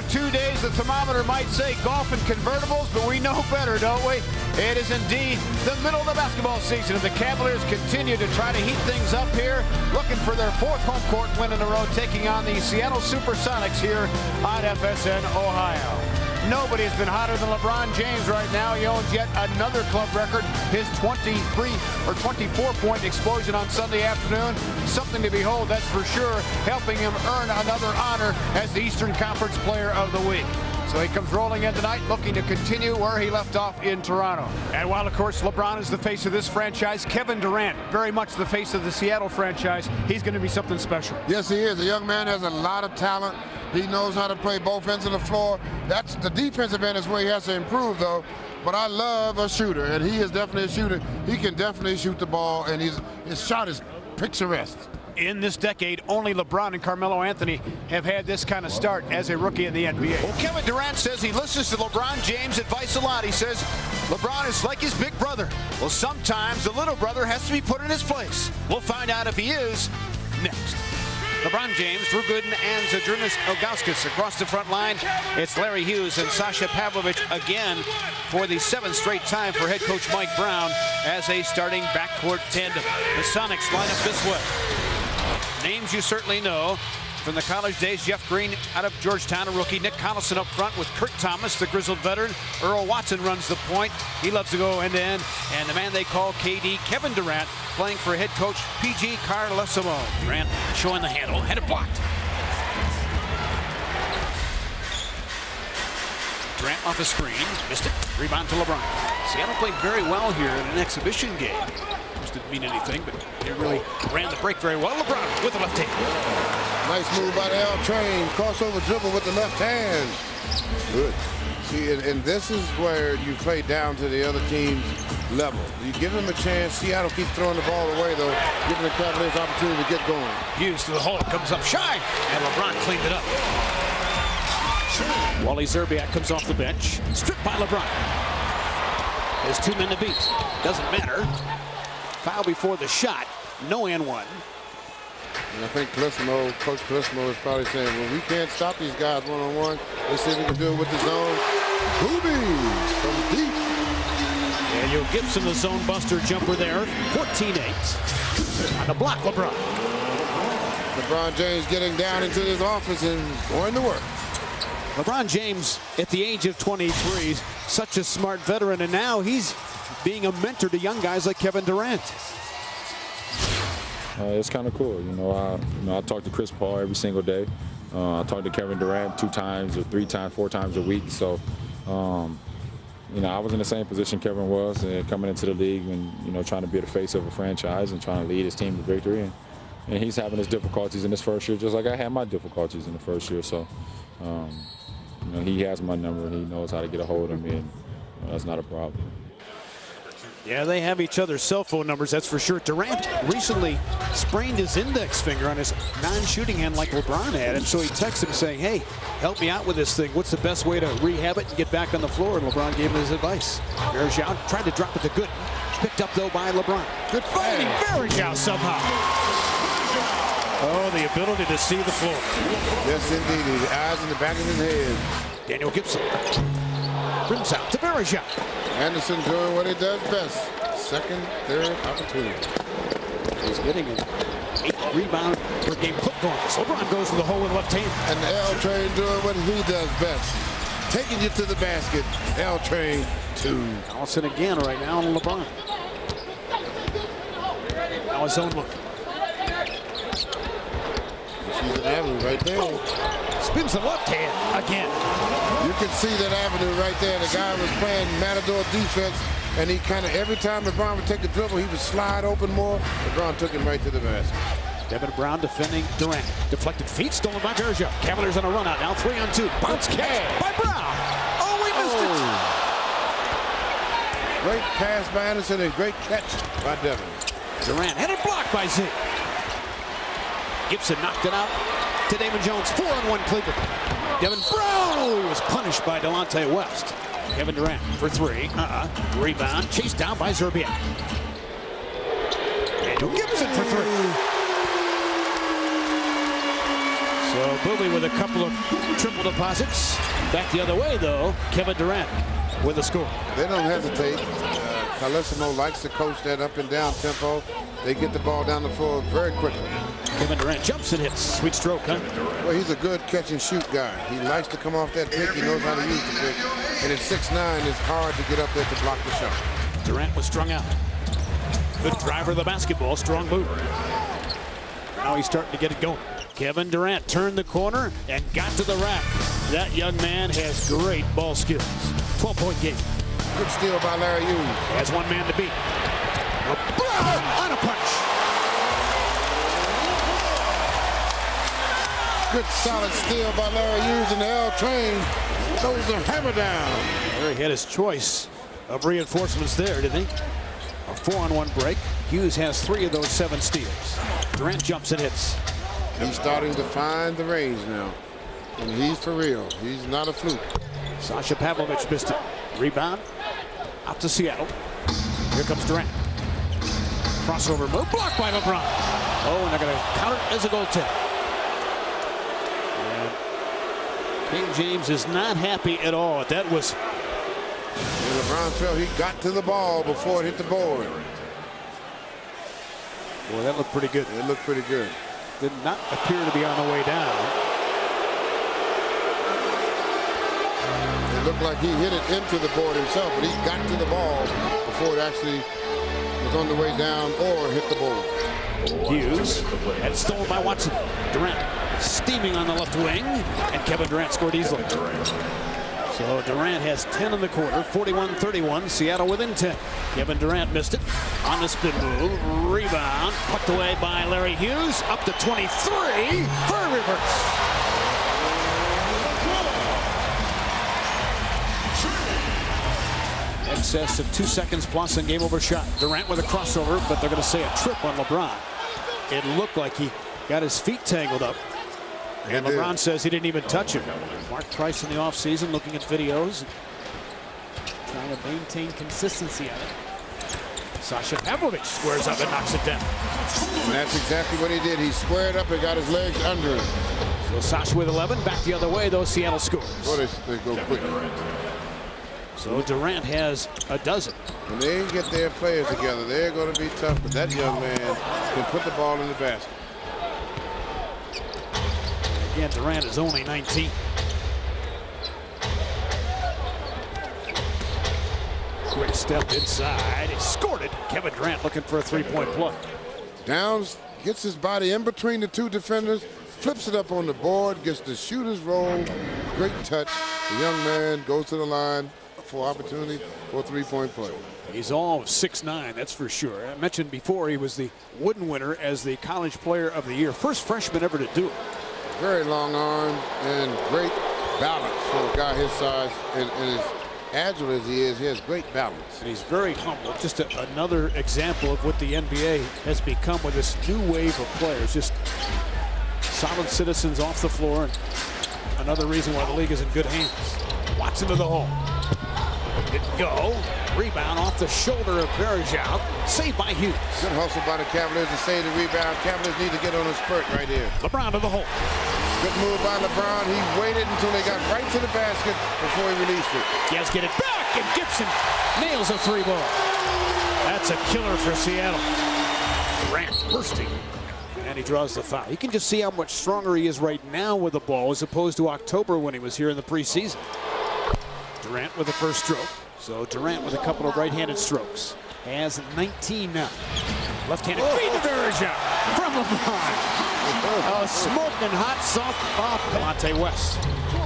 2 days, the thermometer might say golf and convertibles, but we know better, don't we? It is indeed the middle of the basketball season, and the Cavaliers continue to try to heat things up here, looking for their 4th home court win in a row, taking on the Seattle Supersonics here on FSN Ohio. Nobody has been hotter than LeBron James right now. He owns yet another club record, his 24-point explosion on Sunday afternoon. Something to behold, that's for sure, helping him earn another honor as the Eastern Conference Player of the Week. So he comes rolling in tonight, looking to continue where he left off in Toronto. And while, of course, LeBron is the face of this franchise, Kevin Durant, very much the face of the Seattle franchise. He's going to be something special. Yes, he is. The young man has a lot of talent. He knows how to play both ends of the floor. That's the defensive end is where he has to improve, though. But I love a shooter, and he is definitely a shooter. He can definitely shoot the ball, and his shot is picturesque. In this decade, only LeBron and Carmelo Anthony have had this kind of start as a rookie in the NBA. Well, Kevin Durant says he listens to LeBron James' advice a lot. He says LeBron is like his big brother. Well, sometimes the little brother has to be put in his place. We'll find out if he is next. LeBron James, Drew Gooden, and Zydrunas Ilgauskas across the front line. It's Larry Hughes and Sasha Pavlovich again for the 7th straight time for head coach Mike Brown as a starting backcourt tandem. The Sonics line up this way. Names you certainly know from the college days: Jeff Green out of Georgetown, a rookie. Nick Collison up front with Kurt Thomas, the grizzled veteran. Earl Watson runs the point. He loves to go end-to-end. And the man they call KD, Kevin Durant, playing for head coach PG Carlesimo. Durant showing the handle. Had it blocked. Durant off the screen. Missed it. Rebound to LeBron. Seattle played very well here in an exhibition game. Didn't mean anything, but he really ran the break very well. LeBron with the left hand. Nice move by the L Train. Crossover dribble with the left hand. Good. See, and this is where you play down to the other team's level. You give them a chance. Seattle keeps throwing the ball away, though, giving the Cavaliers opportunity to get going. Hughes to the hole. Comes up shy, and LeBron cleaned it up. Wally Szczerbiak comes off the bench. Stripped by LeBron. There's 2 men to beat. Doesn't matter. Foul before the shot. No and one. And I think Coach Clissmo is probably saying, well, we can't stop these guys one-on-one. Let's see if we can do it with the zone. Boobies from deep. And Yo Gibson, the zone buster jumper there. 14-8. On the block, LeBron. LeBron James getting down into his office and going to work. LeBron James, at the age of 23, such a smart veteran, and now he's being a mentor to young guys like Kevin Durant. It's kind of cool. I talk to Chris Paul every single day. I talk to Kevin Durant 2 times or 3 times, 4 times a week. So, I was in the same position Kevin was coming into the league and, trying to be the face of a franchise and trying to lead his team to victory. And he's having his difficulties in his first year, just like I had my difficulties in the first year. So, he has my number and he knows how to get a hold of me, and that's not a problem. Yeah, they have each other's cell phone numbers, that's for sure. Durant recently sprained his index finger on his non-shooting hand like LeBron had, and so he texted him saying, hey, help me out with this thing. What's the best way to rehab it and get back on the floor? And LeBron gave him his advice. Verjao tried to drop it to Gooden. Picked up, though, by LeBron. Good fighting. Verjao somehow. Oh, the ability to see the floor. Yes, indeed. The eyes in the back of his head. Daniel Gibson. Rims out to Verjao. Anderson doing what he does best. 2nd, 3rd opportunity. He's getting an 8 rebound per game clip going. So LeBron goes to the hole with left hand. And the L Train doing what he does best. Taking you to the basket. L Train 2. Collison again right now on LeBron. Now his own look. She's an avenue right there. Spins the left hand again. You can see that avenue right there. The guy was playing matador defense, and he kind of, every time LeBron would take the dribble, he would slide open more. LeBron took him right to the basket. Devin Brown defending Durant. Deflected feet, stolen by Verjao. Cavaliers on a run out now, 3-on-2. Bounce catch by Brown. Oh, we missed it. Great pass by Anderson and great catch by Devin. Durant had it blocked by Z. Gibson knocked it out to Damon Jones. 4-on-1 Cleveland. Devin Brown was punished by Delonte West. Kevin Durant for 3. Rebound chased down by Szczerbiak. Daniel Gibson for 3. So Booby with a couple of triple deposits. Back the other way, though. Kevin Durant with a score. They don't hesitate. Carlesimo likes to coach that up and down tempo. They get the ball down the floor very quickly. Kevin Durant jumps and hits. Sweet stroke, huh? Well, he's a good catch and shoot guy. He likes to come off that pick. He knows how to use the pick. And at 6'9", it's hard to get up there to block the shot. Durant was strung out. Good driver of the basketball. Strong boot. Now he's starting to get it going. Kevin Durant turned the corner and got to the rack. That young man has great ball skills. 12-point game. Good steal by Larry Hughes. Has one man to beat. LeBron on a punch. Good solid steal by Larry Hughes, and the L train throws the hammer down. Larry had his choice of reinforcements there, didn't he? A 4-on-1 break. Hughes has 3 of those 7 steals. Durant jumps and hits. He's starting to find the range now. And he's for real. He's not a fluke. Sasha Pavlovich missed it. Rebound out to Seattle. Here comes Durant. Crossover move blocked by LeBron. Oh, and they're going to count it as a goal tip. And King James is not happy at all. That was... And LeBron felt he got to the ball before it hit the board. Boy, that looked pretty good. It looked pretty good. Did not appear to be on the way down. It looked like he hit it into the board himself, but he got to the ball before it actually was on the way down or hit the board. Hughes and stolen by Watson. Durant steaming on the left wing, and Kevin Durant scored easily. So Durant has 10 in the quarter, 41-31, Seattle within 10. Kevin Durant missed it on the spin move, rebound, plucked away by Larry Hughes, up to 23 for a reverse. Excess of 2 seconds plus and game over shot. Durant with a crossover, but they're going to say a trip on LeBron. It looked like he got his feet tangled up. And LeBron says he didn't even touch him. Mark Price in the offseason looking at videos, trying to maintain consistency on it. Sasha Pavlovich squares up and knocks it down. And that's exactly what he did. He squared up and got his legs under him. So Sasha with 11, back the other way, though Seattle scores. Boy, they go quick. So Durant has a dozen. When they get their players together, they're going to be tough, but that young man can put the ball in the basket. Again, Durant is only 19. Quick step inside. He scored it. Kevin Durant looking for a 3-point play. Downs gets his body in between the 2 defenders, flips it up on the board, gets the shooter's roll. Great touch. The young man goes to the line for opportunity for a 3-point play. He's all 6'9", that's for sure. I mentioned before he was the Wooden winner as the College Player of the Year. First freshman ever to do it. Very long arms and great balance for a guy his size, and as agile as he has great balance. And he's very humble. Just another example of what the NBA has become with this new wave of players. Just solid citizens off the floor, and another reason why the league is in good hands. Watson to the hole. Didn't go. Rebound off the shoulder of Bergeron. Saved by Hughes. Good hustle by the Cavaliers to save the rebound. Cavaliers need to get on a spurt right here. LeBron to the hole. Good move by LeBron. He waited until they got right to the basket before he released it. He has to get it back, and Gibson nails a 3-ball. That's a killer for Seattle. Durant bursting, and he draws the foul. You can just see how much stronger he is right now with the ball as opposed to October when he was here in the preseason. Durant with the first stroke. So Durant with a couple of right-handed strokes. Has 19 now. Left-handed feed to Bergeron from LeBron. A smoking hot soft off Delonte West.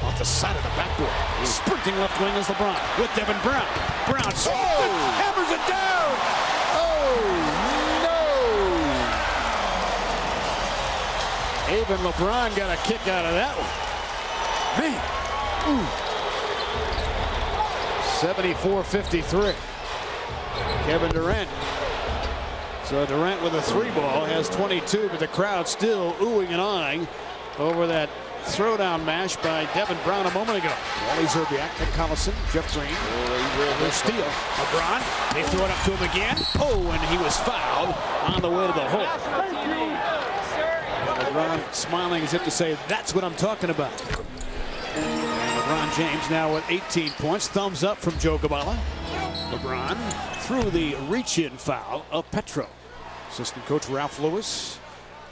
Off the side of the backboard. Sprinting left wing is LeBron with Devin Brown. Brown hammers it down. Oh, no. Even LeBron got a kick out of that one. Man. Ooh. 74-53. Kevin Durant. So Durant with a 3-ball has 22, but the crowd still oohing and ahhing over that throwdown mash by Devin Brown a moment ago. Wally Zerbiak, Nick Collison, Jeff Green. Their steal. LeBron, they throw it up to him again. Oh, and he was fouled on the way to the hole. LeBron smiling as if to say, that's what I'm talking about. And LeBron James now with 18 points. Thumbs up from Joe Gabala. LeBron through the reach-in foul of Petro. Assistant coach Ralph Lewis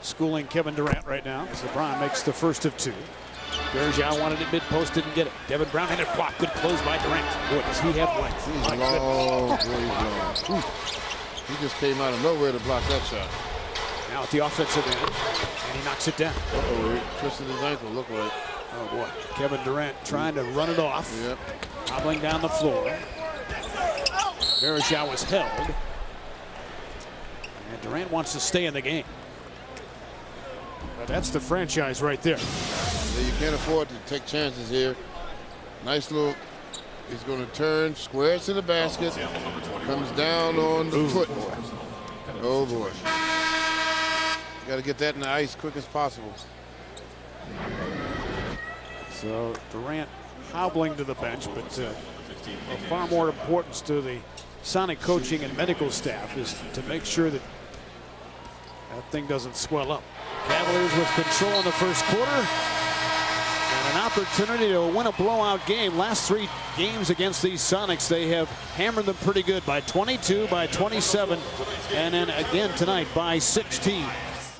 schooling Kevin Durant right now as LeBron makes the first of two. Durant wanted it mid-post, didn't get it. Devin Brown had it blocked. Good close by Durant. Boy, does he have length. He's long. He's long. He just came out of nowhere to block that shot. Now at the offensive end, and he knocks it down. Uh-oh, he twisted his ankle, look like. Oh, boy. Kevin Durant trying to run it off. Yep. Hobbling down the floor. Verjao was held. And Durant wants to stay in the game. But that's the franchise right there. You can't afford to take chances here. Nice little. He's going to turn, squares to the basket, comes down on the foot. Oh, boy. Got to get that in the ice quick as possible. So Durant hobbling to the bench, but of far more importance to the Sonic coaching and medical staff is to make sure that that thing doesn't swell up. Cavaliers with control in the first quarter. And an opportunity to win a blowout game. Last three games against these Sonics, they have hammered them pretty good by 22, by 27, and then again tonight by 16.